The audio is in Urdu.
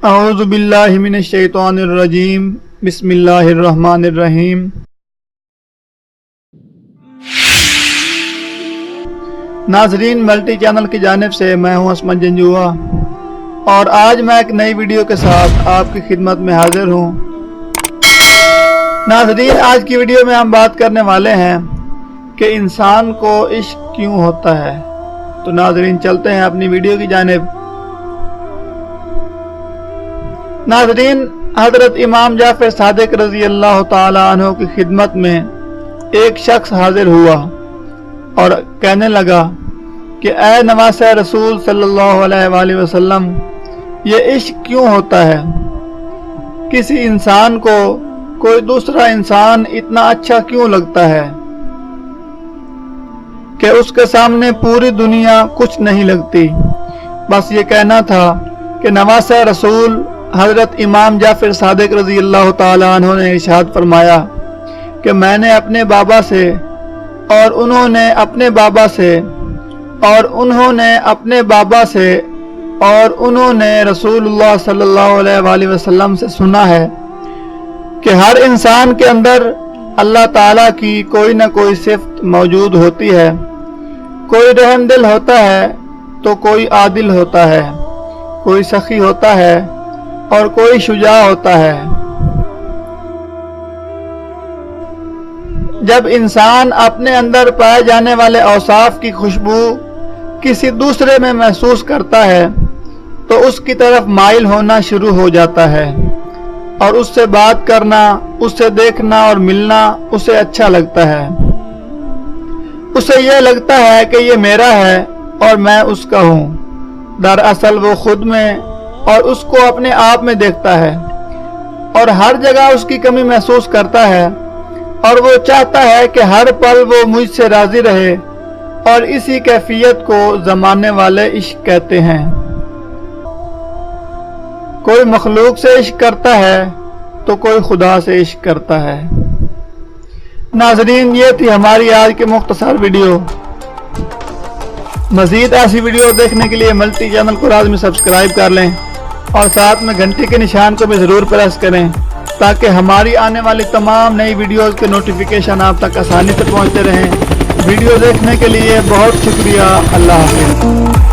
اعوذ باللہ من الشیطان الرجیم بسم اللہ الرحمن الرحیم۔ ناظرین، ملٹی چینل کی جانب سے میں ہوں عصمت جنجوعہ اور آج میں ایک نئی ویڈیو کے ساتھ آپ کی خدمت میں حاضر ہوں۔ ناظرین، آج کی ویڈیو میں ہم بات کرنے والے ہیں کہ انسان کو عشق کیوں ہوتا ہے۔ تو ناظرین، چلتے ہیں اپنی ویڈیو کی جانب۔ ناظرین، حضرت امام جعفر صادق رضی اللہ تعالی عنہ کی خدمت میں ایک شخص حاضر ہوا اور کہنے لگا کہ اے نواسہ رسول صلی اللہ علیہ وآلہ وسلم، یہ عشق کیوں ہوتا ہے؟ کسی انسان کو کوئی دوسرا انسان اتنا اچھا کیوں لگتا ہے کہ اس کے سامنے پوری دنیا کچھ نہیں لگتی؟ بس یہ کہنا تھا کہ نواسہ رسول حضرت امام جعفر صادق رضی اللہ تعالی عنہ نے ارشاد فرمایا کہ میں نے اپنے بابا سے اور انہوں نے اپنے بابا سے اور انہوں نے اپنے بابا سے اور انہوں نے رسول اللہ صلی اللہ علیہ وآلہ وسلم سے سنا ہے کہ ہر انسان کے اندر اللہ تعالیٰ کی کوئی نہ کوئی صفت موجود ہوتی ہے۔ کوئی رحم دل ہوتا ہے تو کوئی عادل ہوتا ہے، کوئی سخی ہوتا ہے اور کوئی شجاع ہوتا ہے۔ جب انسان اپنے اندر پائے جانے والے اوصاف کی خوشبو کسی دوسرے میں محسوس کرتا ہے تو اس کی طرف مائل ہونا شروع ہو جاتا ہے اور اس سے بات کرنا، اس سے دیکھنا اور ملنا اسے اچھا لگتا ہے۔ اسے یہ لگتا ہے کہ یہ میرا ہے اور میں اس کا ہوں۔ دراصل وہ خود میں اور اس کو اپنے آپ میں دیکھتا ہے اور ہر جگہ اس کی کمی محسوس کرتا ہے اور وہ چاہتا ہے کہ ہر پل وہ مجھ سے راضی رہے، اور اسی کیفیت کو زمانے والے عشق کہتے ہیں۔ کوئی مخلوق سے عشق کرتا ہے تو کوئی خدا سے عشق کرتا ہے۔ ناظرین، یہ تھی ہماری آج کی مختصر ویڈیو۔ مزید ایسی ویڈیو دیکھنے کے لیے ملٹی چینل کو لازمی سبسکرائب کر لیں اور ساتھ میں گھنٹی کے نشان کو بھی ضرور پریس کریں تاکہ ہماری آنے والی تمام نئی ویڈیوز کے نوٹیفیکیشن آپ تک آسانی سے پہنچتے رہیں۔ ویڈیو دیکھنے کے لیے بہت شکریہ۔ اللہ حافظ۔